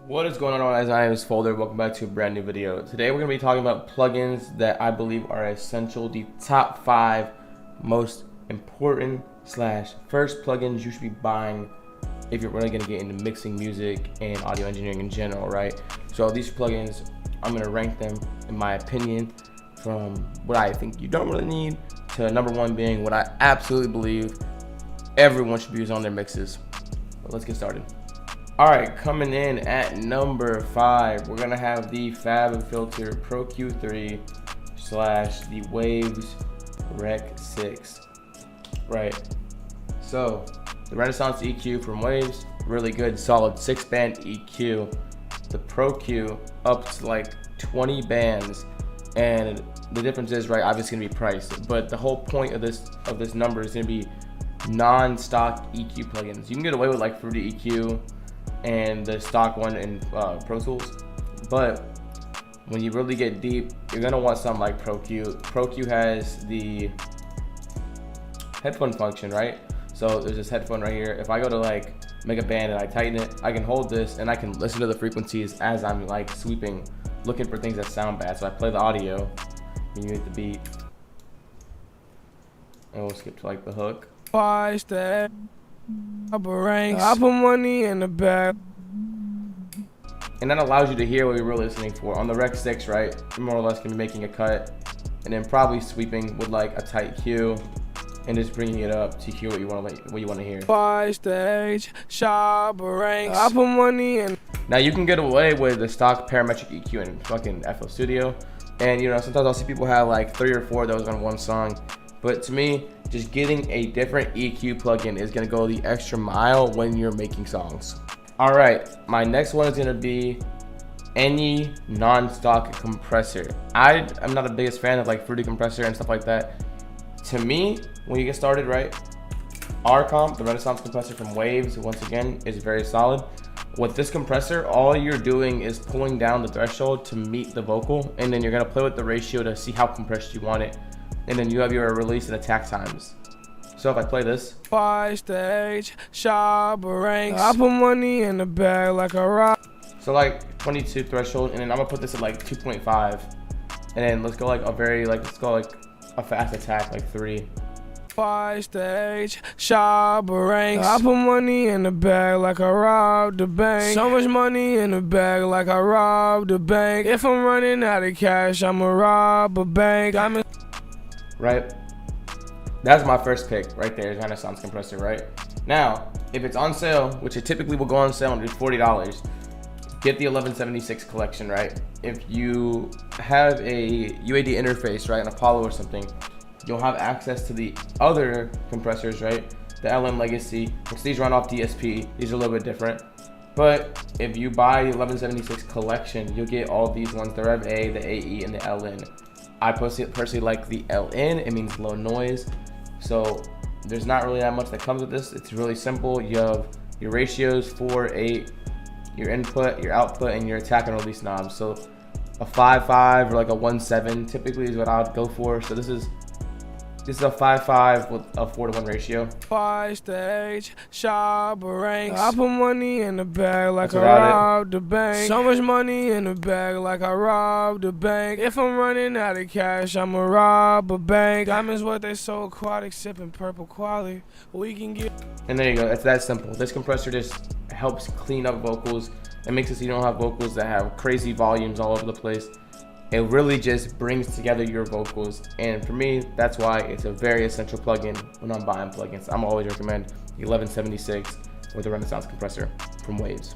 What is going on, guys? I am Folder. Welcome back to a brand new video. Today we're going to be talking about plugins that I believe are essential, the top 5 most important / first plugins you should be buying if you're really going to get into mixing music and audio engineering in general, right? So these plugins, I'm going to rank them in my opinion from what I think you don't really need to number 1 being what I absolutely believe everyone should be using on their mixes. But let's get started. Alright, coming in at number 5, we're gonna have the FabFilter Pro Q3 / the Waves Rec 6. Right. So the Renaissance EQ from Waves, really good, solid 6-band EQ. The Pro Q up to like 20 bands, and the difference is, right, obviously gonna be price, but the whole point of this number is gonna be non-stock EQ plugins. You can get away with like Fruity EQ and the stock one in Protools, but when you really get deep, you're gonna want something like Pro Q. Pro Q has the headphone function, right? So there's this headphone right here. If I go to like make a band and I tighten it, I can hold this and I can listen to the frequencies as I'm like sweeping, looking for things that sound bad. So I play the audio, and you hit the beat, and we'll skip to like the hook. I put money in the bag. And that allows you to hear what you're really listening for. On the Rec 6, right, you're more or less gonna be making a cut and then probably sweeping with like a tight cue and just bringing it up to hear what you want to hear. I put money in. Now you can get away with the stock parametric EQ in fucking FL Studio, and you know sometimes I'll see people have like 3 or 4 of those on one song. But to me, just getting a different EQ plugin is gonna go the extra mile when you're making songs. All right, my next one is gonna be any non-stock compressor. I'm not the biggest fan of like Fruity compressor and stuff like that. To me, when you get started, right, RComp, the Renaissance compressor from Waves, once again, is very solid. With this compressor, all you're doing is pulling down the threshold to meet the vocal, and then you're gonna play with the ratio to see how compressed you want it. And then you have your release and attack times. So if I play this, I put money in the bag like a rock. So like 22 threshold, and then I'm gonna put this at like 2.5, and then let's go like let's go like a fast attack like 3. I put money in the bag like I robbed the bank. So much money in the bag like I robbed the bank. If I'm running out of cash, I'ma rob a bank. Right? That's my first pick right there, is Renaissance compressor, right? Now, if it's on sale, which it typically will go on sale and do $40, get the 1176 collection, right? If you have a UAD interface, right, an Apollo or something, you'll have access to the other compressors, right? The LM Legacy, which these run off DSP. These are a little bit different. But if you buy the 1176 collection, you'll get all these ones, the Rev A, the AE, and the LN. I personally like the LN. It means low noise. So there's not really that much that comes with this. It's really simple. You have your ratios, 4, 8, your input, your output, and your attack and release knobs. So a 5.5 or like a 1.7 typically is what I would go for. So this is a 5.5 with a 4:1 ratio. I put money in the bag like I robbed the bank. So much money in the bag like I robbed the bank. If I'm running out of cash, I'ma rob a bank. Diamonds what they so aquatic, sipping purple quality. We can get. And there you go. It's that simple. This compressor just helps clean up vocals. It makes it so you don't have vocals that have crazy volumes all over the place. It really just brings together your vocals, and for me, that's why it's a very essential plugin when I'm buying plugins. I'm always recommend the 1176 with the Renaissance compressor from Waves.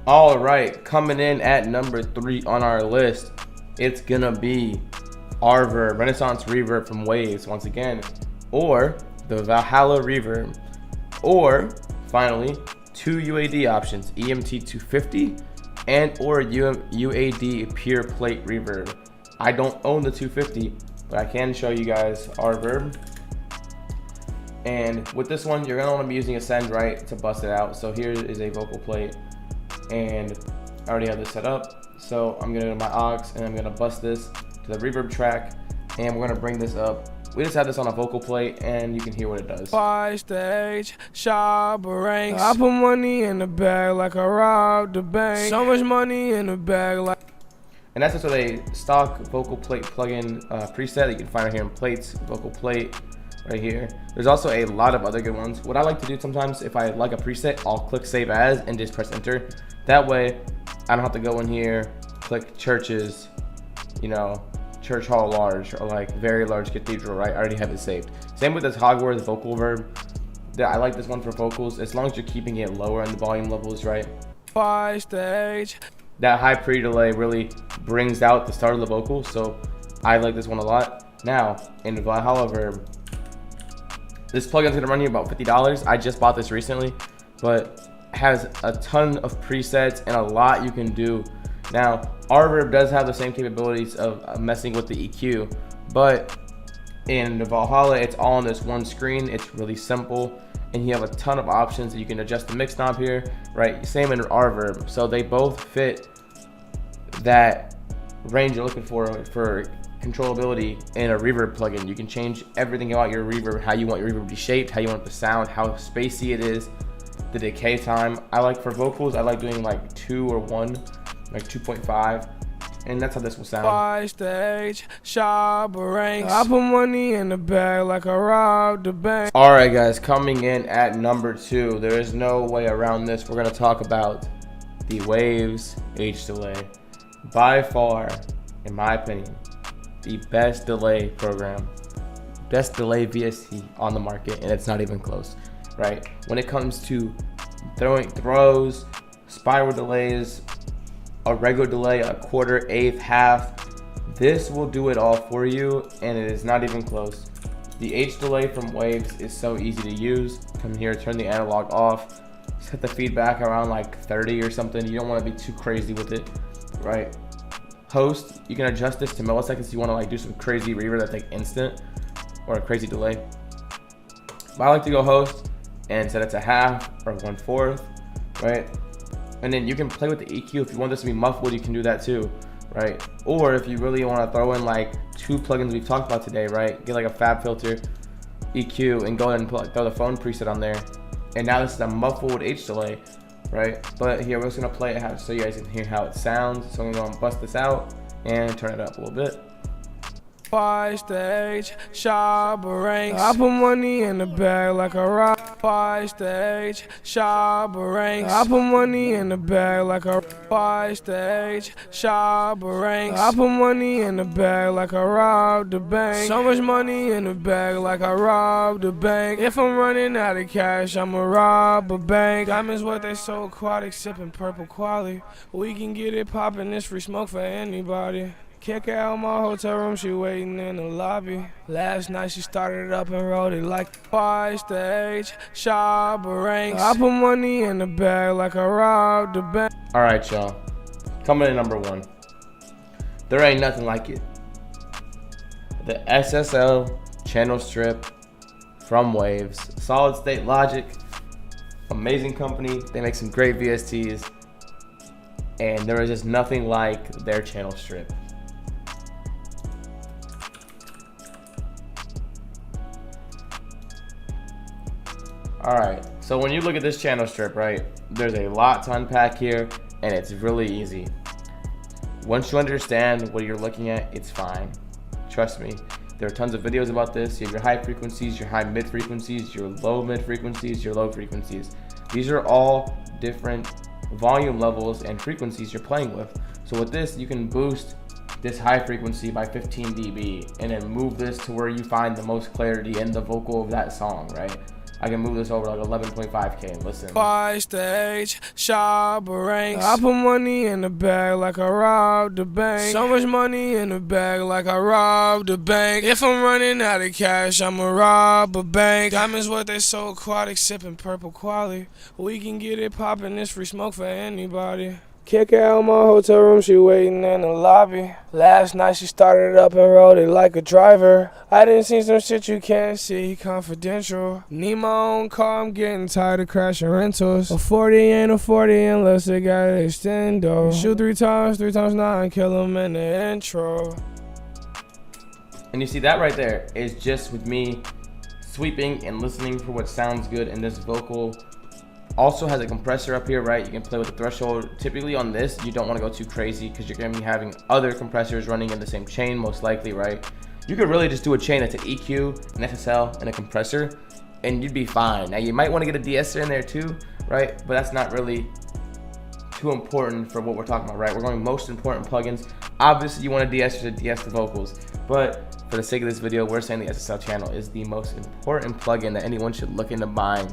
All right, coming in at number 3 on our list, it's gonna be RVerb, Renaissance Reverb from Waves once again, or the Valhalla Reverb, or finally 2 UAD options, EMT 250 and or UAD pure plate reverb. I don't own the 250, but I can show you guys RVerb. And with this one, you're gonna want to be using a send, right, to bust it out. So here is a vocal plate, and I already have this set up. So I'm gonna go to my aux, and I'm gonna bust this to the reverb track, and we're gonna bring this up We just have this on a vocal plate, and you can hear what it does. By stage, shop ranks. I put money in the bag like I robbed the bank. So much money in the bag like. And that's just a stock vocal plate plugin preset that you can find right here in plates, vocal plate, right here. There's also a lot of other good ones. What I like to do sometimes, if I like a preset, I'll click save as and just press enter. That way, I don't have to go in here, click churches, you know, church hall large, or like very large cathedral, right? I already have it saved. Same with this Hogwarts vocal verb. I like this one for vocals, as long as you're keeping it lower in the volume levels, right? By stage. That high pre-delay really brings out the start of the vocal, so I like this one a lot. Now, in Valhalla Verb, this plugin's gonna run you about $50. I just bought this recently, but has a ton of presets and a lot you can do. Now, RVerb does have the same capabilities of messing with the EQ, but in Valhalla, it's all on this one screen. It's really simple, and you have a ton of options. You can adjust the mix knob here, right? Same in RVerb. So they both fit that range you're looking for controllability in a reverb plugin. You can change everything about your reverb, how you want your reverb to be shaped, how you want it to sound, how spacey it is, the decay time. I like for vocals, I like doing like 2 or 1, like 2.5. And that's how this will sound. By stage, shop ranks. I put money in the bag like I robbed the bank. Alright guys, coming in at number 2, there is no way around this. We're gonna talk about the Waves H delay. By far, in my opinion, the best delay program, best delay VST on the market, and it's not even close, right? When it comes to throwing throws, spiral delays, a regular delay, a quarter, eighth, half, this will do it all for you, and it is not even close. The H delay from Waves is so easy to use. Come here, turn the analog off, set the feedback around like 30 or something. You don't want to be too crazy with it, right? Host, you can adjust this to milliseconds. You want to like do some crazy reverb that's like instant or a crazy delay. But I like to go host and set it to half or 1/4, right? And then you can play with the EQ. If you want this to be muffled, you can do that too, right? Or if you really want to throw in like 2 plugins we've talked about today, right? Get like a fab filter, EQ, and go ahead and throw the phone preset on there. And now this is a muffled H delay, right? But here, we're just gonna play it so you guys can hear how it sounds. So I'm gonna bust this out and turn it up a little bit. By stage, shop ranks. I put money in the bag like a rock. By stage, shop ranks. I put money in the bag like a. By stage, shop ranks. I put money in the bag like I robbed the bank. So much money in the bag like I robbed the bank. If I'm running out of cash, I'ma rob a bank. Diamonds what they so aquatic, sipping purple quality. We can get it poppin', this free smoke for anybody. Kick her out my hotel room, she waiting in the lobby. Last night she started it up and rolled it like by stage, shop ranks. I put money in the bag like I robbed the bank. Alright y'all, coming in number 1. There ain't nothing like it. The SSL Channel Strip from Waves. Solid state logic, amazing company. They make some great VSTs, and there is just nothing like their channel strip. Alright, so when you look at this channel strip, right, there's a lot to unpack here, and it's really easy. Once you understand what you're looking at, it's fine. Trust me, there are tons of videos about this. You have your high frequencies, your high mid frequencies, your low mid frequencies, your low frequencies. These are all different volume levels and frequencies you're playing with. So with this, you can boost this high frequency by 15 dB and then move this to where you find the most clarity in the vocal of that song, right? I can move this over like 11.5K and listen. By stage, shop ranks. I put money in the bag like I robbed the bank. So much money in the bag like I robbed the bank. If I'm running out of cash, I'ma rob a bank. Diamonds what they so aquatic, sipping purple quality. We can get it poppin', this free smoke for anybody. Kick her out my hotel room, she waiting in the lobby. Last night she started up and rolled it like a driver. I done seen some shit you can't see, confidential. Need my own car, I'm getting tired of crashing rentals. A 40 ain't a 40 unless it got an extendo. Shoot 3 times 9, kill him in the intro. And you see that right there is just with me sweeping and listening for what sounds good in this vocal. Also has a compressor up here, right? You can play with the threshold. Typically on this, you don't want to go too crazy because you're going to be having other compressors running in the same chain, most likely, right? You could really just do a chain that's an EQ, an SSL, and a compressor, and you'd be fine. Now, you might want to get a de-esser in there too, right? But that's not really too important for what we're talking about, right? We're going most important plugins. Obviously, you want a de-esser to de-ess the vocals, but for the sake of this video, we're saying the SSL channel is the most important plugin that anyone should look into buying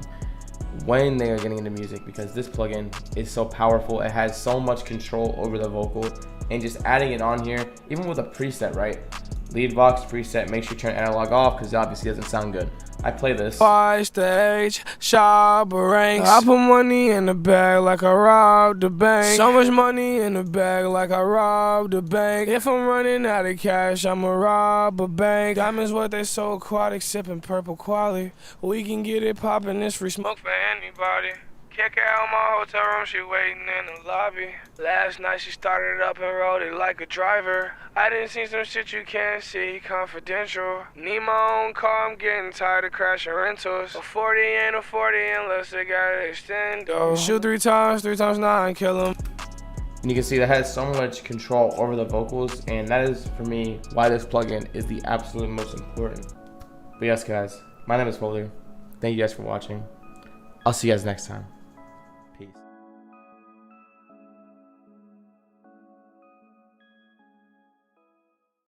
when they are getting into music, because this plugin is so powerful. It has so much control over the vocal, and just adding it on here, even with a preset, right? Lead Vox preset, make sure you turn analog off because it obviously doesn't sound good. I play this. Five stage, shop ranks. I put money in the bag like I robbed the bank. So much money in the bag like I robbed the bank. If I'm running out of cash, I'ma rob a bank. Diamonds what they so aquatic, sipping purple quality. We can get it poppin', this free smoke for anybody. Kick out my hotel room, she waiting in the lobby. Last night she started up and rode it like a driver. I didn't see some shit you can't see, confidential. Need my own car, I'm getting tired of crashing rentals. A 40 ain't a 40 unless they got an extendo. Shoot 3 times 9, kill him. And you can see that has so much control over the vocals, and that is, for me, why this plugin is the absolute most important. But yes, guys, my name is Folder. Thank you guys for watching. I'll see you guys next time.